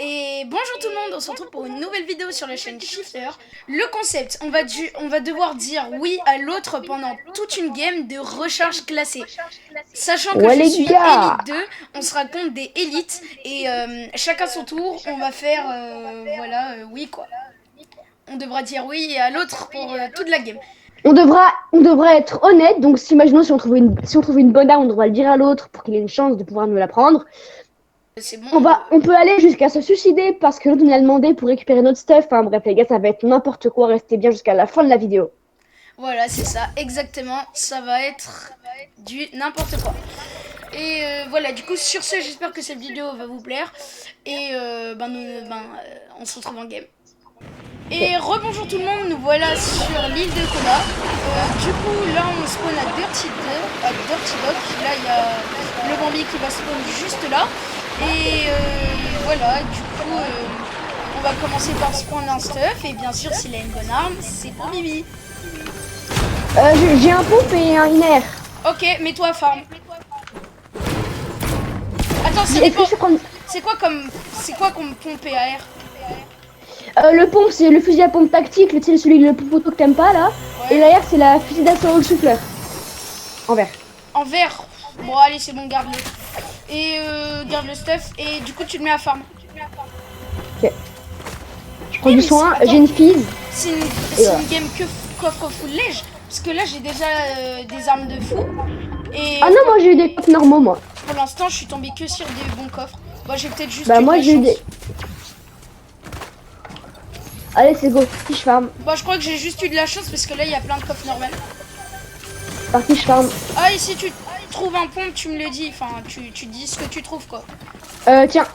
Et bonjour tout le monde, on se retrouve pour une nouvelle vidéo sur la chaîne Shifter. Le concept, on va devoir dire oui à l'autre pendant toute une game de recharge classée. Sachant que je suis élite 2, on sera contre des élites et chacun son tour, on va faire oui quoi. On devra dire oui à l'autre pour toute la game. On devra être honnête, donc imaginons si on trouve une bonne arme, on devra le dire à l'autre pour qu'il ait une chance de pouvoir nous la prendre. C'est bon. On peut aller jusqu'à se suicider parce que l'autre nous l'a demandé pour récupérer notre stuff. Enfin bref les gars, ça va être n'importe quoi, restez bien jusqu'à la fin de la vidéo. Voilà, c'est ça, exactement, ça va être du n'importe quoi. Et voilà, du coup, sur ce, j'espère que cette vidéo va vous plaire. Et on se retrouve en game. Et rebonjour tout le monde, nous voilà sur l'île de Kona. Du coup, là, on spawn à Dirty Dock. Là, il y a le Bambi qui va spawn juste là. Et voilà, du coup, on va commencer par spawn un stuff. Et bien sûr, s'il a une bonne arme, c'est pour Bibi. J'ai un pompe et un iner. Ok, mets-toi à farm. Attends, c'est quoi comme pompe et AR? Le pompe c'est le fusil à pompe tactique, c'est celui le plus poteau que t'aimes pas là. Ouais. Et l'AR c'est la fusil d'assaut au souffleur. En vert. En vert. Bon allez c'est bon, garde-le. Et garde le stuff et du coup tu le mets à farm. Ok. Je prends du soin, j'ai une fise. C'est une game que coffre full lège. Parce que là j'ai déjà des armes de fou. Et ah non, moi j'ai eu des coffres normaux moi. Pour l'instant je suis tombé que sur des bons coffres. Moi j'ai peut-être juste moi j'ai eu des... Allez c'est go, je farm. Bah je crois que j'ai juste eu de la chance parce que là il y a plein de coffres normaux. Parti je farm. Ah et si tu trouves un pompe tu me le dis, enfin tu dis ce que tu trouves quoi. Tiens,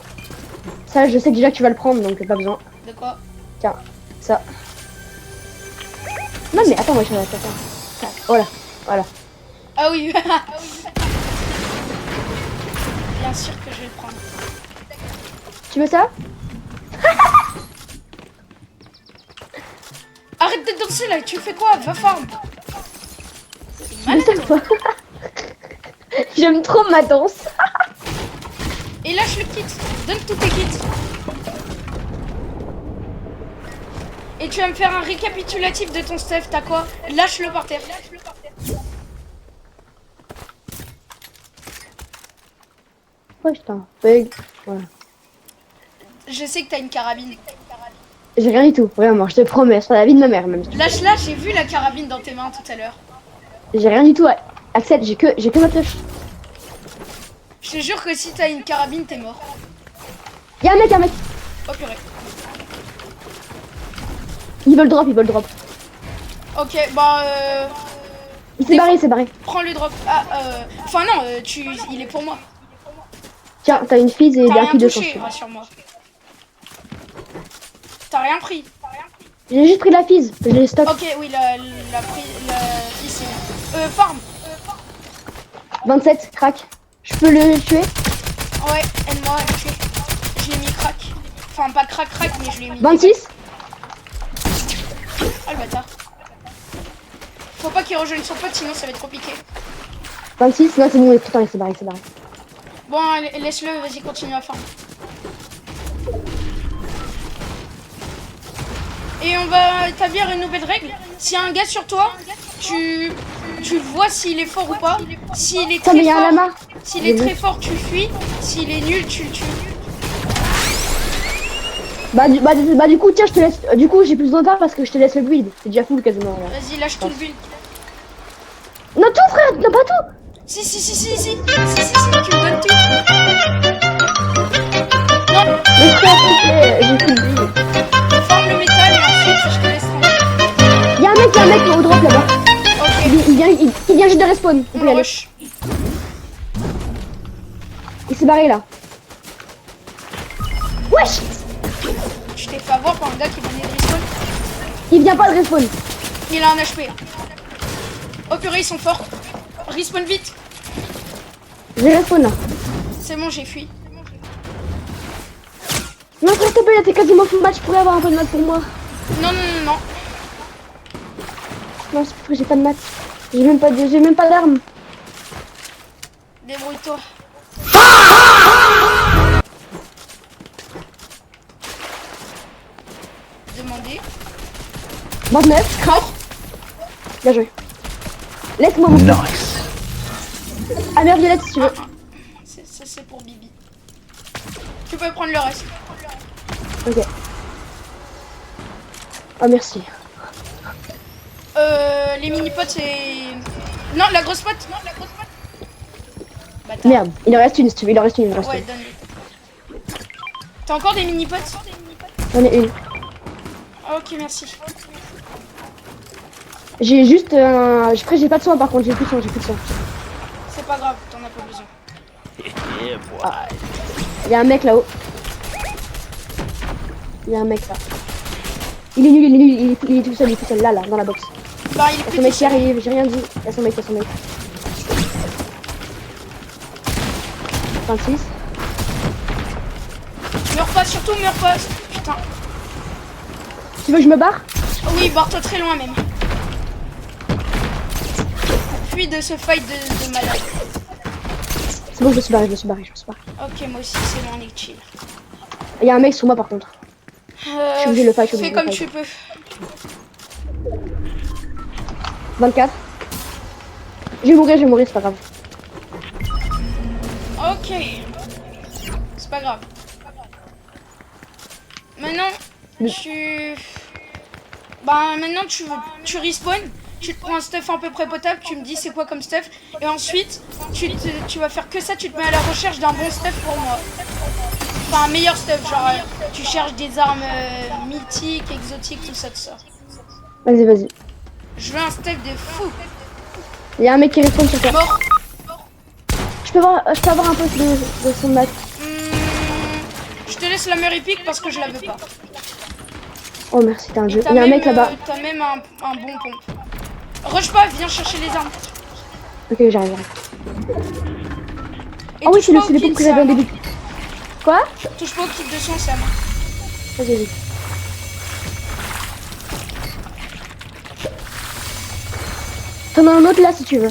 ça je sais déjà que tu vas le prendre donc pas besoin. De quoi? Tiens, ça. Non mais attends, moi je vais attends. Voilà. Ah oui. Bien sûr que je vais le prendre. Tu veux ça? Arrête de danser là, tu fais quoi? Va farm. J'aime trop ma danse. Et lâche le kit, donne tous tes kits. Et tu vas me faire un récapitulatif de ton stuff, t'as quoi? Lâche-le par terre. Ouais, putain. Ouais. Je sais que t'as une carabine. J'ai rien du tout, vraiment, je te promets, c'est la vie de ma mère même. Lâche-la, j'ai vu la carabine dans tes mains tout à l'heure. J'ai rien du tout, accepte, j'ai que ma touche. Je te jure que si t'as une carabine, t'es mort. Y'a un mec. Oh purée. Il veut le drop. Ok, bah Il s'est barré. Prends le drop. Ah, enfin non, il est pour moi. Tiens, t'as une fise et des rien de touché, rassure-moi. T'as rien pris. J'ai juste pris la fise, je l'ai stock. Ok, oui, la fise, farm. 27, crack. Je peux le tuer? Ouais, aide-moi à le tuer. Je l'ai mis crack. Enfin, pas crack, mais je l'ai mis. 26. Ah le bâtard. Faut pas qu'il rejoigne son pote, sinon ça va être compliqué. 26, non c'est bon, putain, il s'est barré. Bon, laisse-le, vas-y, continue à farm. Et on va établir une nouvelle règle. S'il y a un gars sur toi, tu vois s'il est fort ou pas. S'il est très fort, tu fuis. S'il est nul, tu le tues. Du coup, tiens, je te laisse. Du coup, j'ai plus besoin d'armes parce que je te laisse le build. C'est déjà full quasiment. Vas-y, lâche tout le build. Non, tout, frère, non, pas tout. Si, tu me donnes tout. Non. Mais frère, s'il te plaît, j'ai plus de build. Forme le métal et ensuite je te laisse tranquille. Y'a un mec au drop là-bas. Ok. Il vient juste de respawn. On peut y aller. Il s'est barré là. Wesh! Je t'ai fait avoir par un gars qui venait de respawn. Il vient pas de respawn. Il a un HP. Oh purée, ils sont forts. Respawn vite. J'ai respawn là. C'est bon, j'ai fui. Non, s'il te plaît, t'es quasiment full match. Je pourrais avoir un peu de maths pour moi. Non. Non, c'est parce que j'ai pas de maths. J'ai même pas d'armes. Débrouille-toi. demander. 29, crack. Bien joué. Laisse-moi mon truc. Ah merde, violette si tu veux. Ça c'est pour Bibi. Tu peux prendre le reste. Ok. Oh merci. Les mini-potes c'est... Non, la grosse pote. Bâtard. Merde, il en reste une si tu veux, il en reste une. Ouais, donne-lui. T'as encore des mini-potes? J'en ai une. Ok, merci. J'ai juste un... Après j'ai pas de soin par contre, j'ai plus de soin, C'est pas grave, t'en as pas besoin. Il y a un mec là-haut. Il y a un mec là. Il est nul, il est tout seul, là, dans la box. Bah, il est Il y a plus son mec tout qui seul. arrive, j'ai rien dit. Il y a son mec. 26. Meurs pas, surtout meurs pas. Putain. Tu veux que je me barre? Oui, barre-toi très loin même. Fuis de ce fight de malade. C'est bon, je me suis barré. Ok, moi aussi, c'est bon, on est chill. Il y a un mec sur moi par contre. Je suis obligé de le fight, Fais comme tu peux. 24. Je vais mourir, c'est pas grave. Ok. C'est pas grave. Maintenant, maintenant tu respawn. Tu te prends un stuff à peu près potable, tu me dis c'est quoi comme stuff. Et ensuite, tu vas faire que ça, tu te mets à la recherche d'un bon stuff pour moi. Enfin, un meilleur stuff, genre tu cherches des armes mythiques, exotiques, tout ça. Vas-y. Je veux un stuff de fou. Il y a un mec qui respawn sur toi. Mort. Je peux avoir un peu de son mat. Je te laisse la meilleure épique parce que je la veux pas. Oh merci, t'as un jeu. Et Il y a un mec là-bas. T'as même un bon pompe. Rush pas, viens chercher les armes. Ok, j'arrive. Et Oh oui, touche c'est pas au le kit, pompe que j'avais au Sam. début. Quoi? Touche pas au kit de son Sam. Vas-y. T'en as un autre là si tu veux.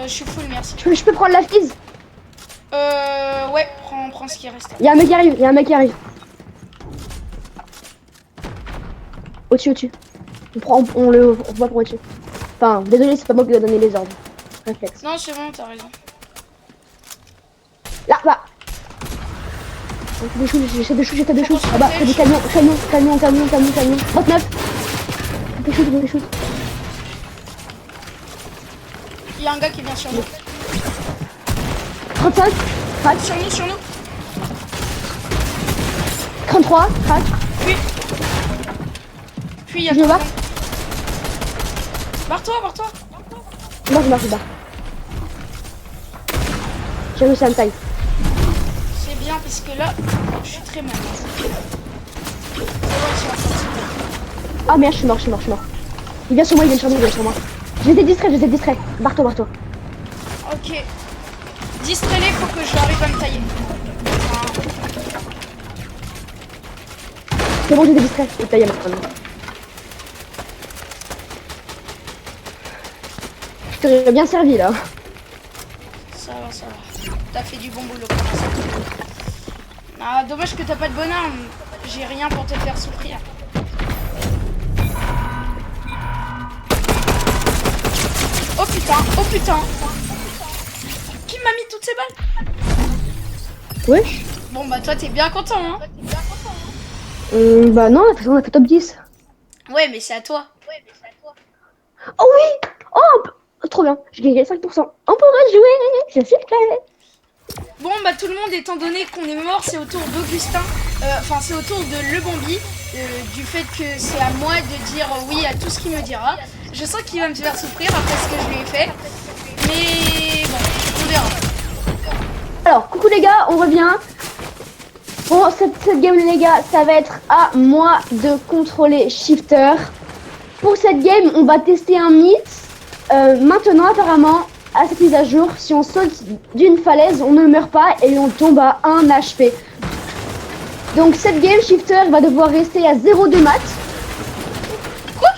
Je suis full, merci. Je peux prendre la fise? Ouais, prends ce qui reste. Il y a un mec qui arrive, Au-dessus. On le voit pour au-dessus. Enfin, désolé, c'est pas moi qui dois donner les ordres. Réflexe. Non, c'est bon, t'as raison. Là. J'essaie de shoot. Faut qu'on Là-bas, se t'as des camions. 39. Des shoot. Il y a un gars qui vient sur nous. 35. Crac. Sur nous. 33. Crac. Puis il y a Je me barre. Barre-toi. Non, je me barre. J'ai réussi à me taille. C'est bien parce que là, je suis très mal. Ah merde, je suis mort. Il vient sur moi. Je les ai distraits. Barre-toi. Ok. Distrais-les, faut que j'arrive à me tailler. C'est bon, j'ai des distraits. Je taille maintenant. Je t'aurais bien servi là. Ça va. T'as fait du bon boulot. Ah, dommage que t'as pas de bonne arme. J'ai rien pour te faire souffrir. Oh putain. Qui m'a mis toutes ces balles? Wesh. Bon bah toi t'es bien content hein. Bah non, on a fait top 10. Ouais mais c'est à toi. Oh oui. Oh, trop bien. J'ai gagné 5%. On pourra jouer. Je suis prêt. Bon bah tout le monde, étant donné qu'on est mort, c'est au tour d'Augustin. Enfin c'est au tour de Le Bambi. Du fait que c'est à moi de dire oui à tout ce qu'il me dira. Je sens qu'il va me faire souffrir après ce que je lui ai fait. Mais bon, on verra. Alors, coucou les gars, on revient. Bon, cette game les gars, ça va être à moi de contrôler Shifter. Pour cette game, on va tester un mythe. Maintenant, apparemment, à cette mise à jour, si on saute d'une falaise, on ne meurt pas et on tombe à 1 HP. Donc cette game, Shifter va devoir rester à 0 de maths. Quoi?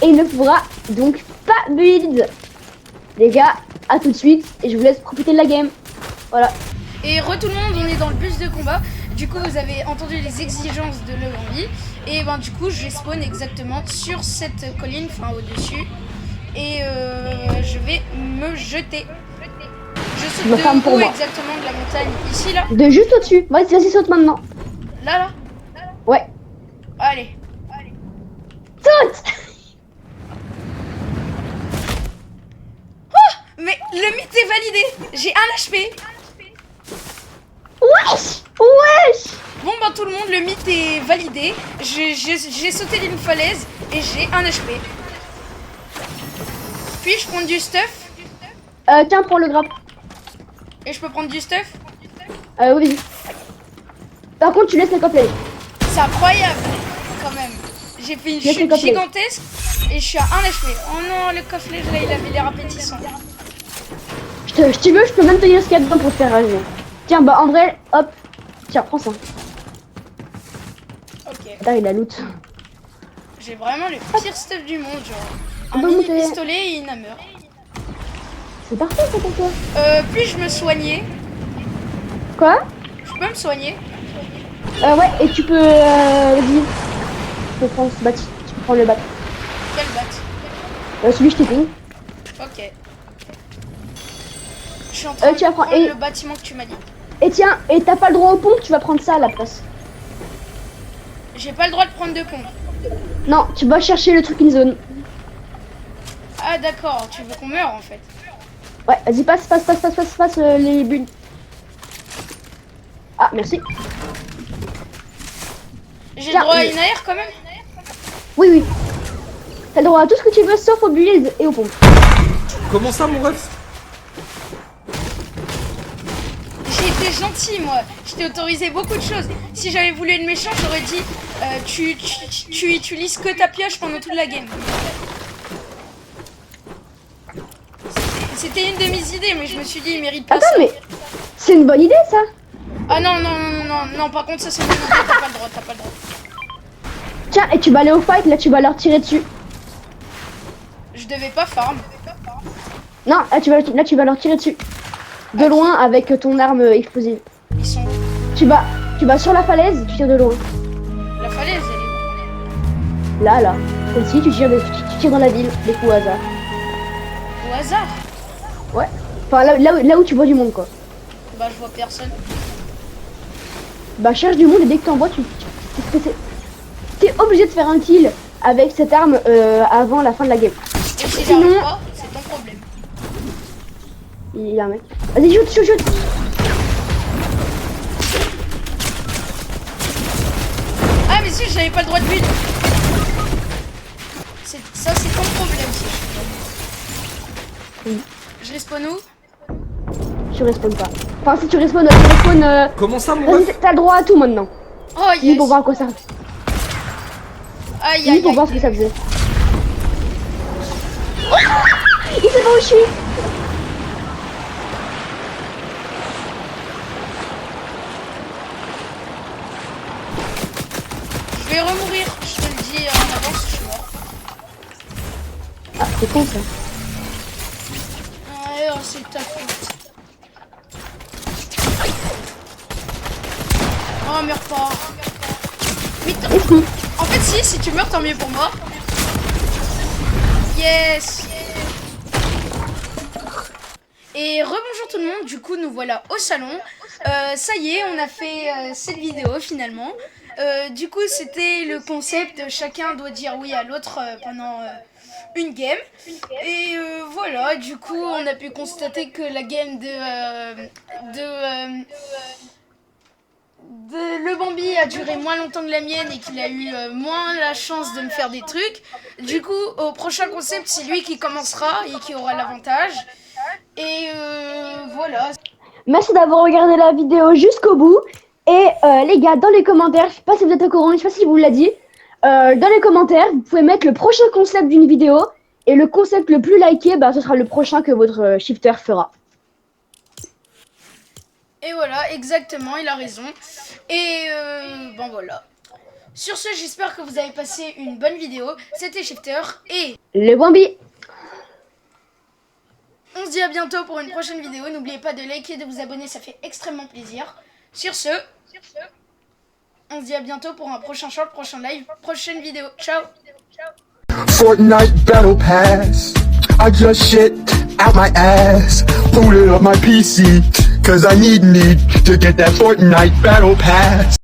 Et il ne pourra donc pas build. Les gars, à tout de suite et je vous laisse profiter de la game. Voilà. Et tout le monde, on est dans le bus de combat. Du coup, vous avez entendu les exigences de Le Bambi. Et ben du coup, je vais spawn exactement sur cette colline, enfin au-dessus. Et je vais me jeter. Je saute de où exactement de la montagne? Ici, là? De juste au-dessus. Vas-y, saute maintenant. Là? Ouais. Allez. Saute! Oh! Mais le mythe est validé. J'ai 1 HP. Wesh! Wesh! Bon ben tout le monde, le mythe est validé. J'ai sauté d'une falaise et j'ai 1 HP. Puis-je prendre du stuff? Tiens, prends le grappe. Et je peux prendre du stuff? Oui. Par contre, tu laisses les coffrets. C'est incroyable, quand même. J'ai fait une chute gigantesque et je suis à 1 HP. Oh non, le coffret, là, il avait l'air appétissant. Si tu veux, je peux même te dire ce qu'il y a dedans pour te faire rager. Tiens, bah en vrai, hop. Tiens, prends ça. Ok. Là, il a loot. J'ai vraiment le pire stuff du monde, genre. Un mini pistolet et une hammer. C'est parfait ça pour toi. Puis-je me soigner? Quoi? Je peux me soigner? Ouais, et tu peux... Vas-y. Tu peux prendre ce bat. Tu peux prendre le bat. Quel bat? Celui que je t'ai pris. Ok. Je suis en train de prendre le bâtiment que tu m'as dit. Et tiens, et t'as pas le droit aux pompes, tu vas prendre ça à la place. J'ai pas le droit de prendre de pompe. Non, tu vas chercher le truc in zone. Ah d'accord, tu veux qu'on meure en fait. Ouais, vas-y, passe les bulles. Ah, merci. J'ai le droit à une AR quand même? Oui. T'as le droit à tout ce que tu veux sauf aux bulles et aux pompes. Comment ça, mon ref? J'ai été gentil moi, je t'ai autorisé beaucoup de choses. Si j'avais voulu être méchant, j'aurais dit tu utilises que ta pioche pendant toute la game. C'était une de mes idées, mais je me suis dit il mérite pas ça. Attends, mais c'est une bonne idée ça. Ah non, par contre ça c'est une bonne idée, t'as pas le droit. Tiens, et tu vas aller au fight, là tu vas leur tirer dessus. Je devais pas farm. Non, là tu vas leur tirer dessus. De loin avec ton arme explosive. Ils sont où? Tu vas sur la falaise, tu tires de loin. La falaise elle est où? Là. Celle-ci, tu tires dans la ville, des coups au hasard. Au hasard? Ouais. Enfin là où tu vois du monde quoi. Bah je vois personne. Bah cherche du monde et dès que t'en vois, t'es obligé de faire un kill avec cette arme avant la fin de la game. Et si j'arrive pas, c'est ton problème. Il y a un mec. Vas-y, shoot. Ah mais si, j'avais pas le droit de build. Ça c'est ton problème si je Oui. Je respawn où? Tu respawns pas. Enfin si tu respawns, Comment ça, mon vas-y, ref? t'as le droit à tout maintenant. Oh yes. Pour voir à quoi ça. Aïe. Pour voir ce que ça faisait. Il sait pas où je suis. Je vais remourir, je te le dis en avance, je suis mort. Ah, c'est con ça. Ouais, oh, c'est ta faute. Oh, meurs pas. Mais en fait, si tu meurs, tant mieux pour moi. Yes. Et rebonjour tout le monde, du coup nous voilà au salon. Ça y est, on a fait cette vidéo finalement. Du coup c'était le concept, chacun doit dire oui à l'autre pendant une game. Et voilà, du coup on a pu constater que la game de Le Bambi a duré moins longtemps que la mienne et qu'il a eu moins la chance de me faire des trucs. Du coup au prochain concept c'est lui qui commencera et qui aura l'avantage. Et voilà. Merci d'avoir regardé la vidéo jusqu'au bout. Et les gars, dans les commentaires, je sais pas si vous êtes au courant, je sais pas si vous l'a dit. Dans les commentaires, vous pouvez mettre le prochain concept d'une vidéo. Et le concept le plus liké, bah, ce sera le prochain que votre shifter fera. Et voilà, exactement, il a raison. Et bon voilà. Sur ce, j'espère que vous avez passé une bonne vidéo. C'était Shifter et... Le Bambi. on se dit à bientôt pour une prochaine vidéo. N'oubliez pas de liker et de vous abonner, ça fait extrêmement plaisir. Sur ce, on se dit à bientôt pour un prochain short, prochain live, prochaine vidéo. Ciao. Fortnite Battle Pass. I just shit out my ass. Booted up my PC. Cause I need to get that Fortnite Battle Pass.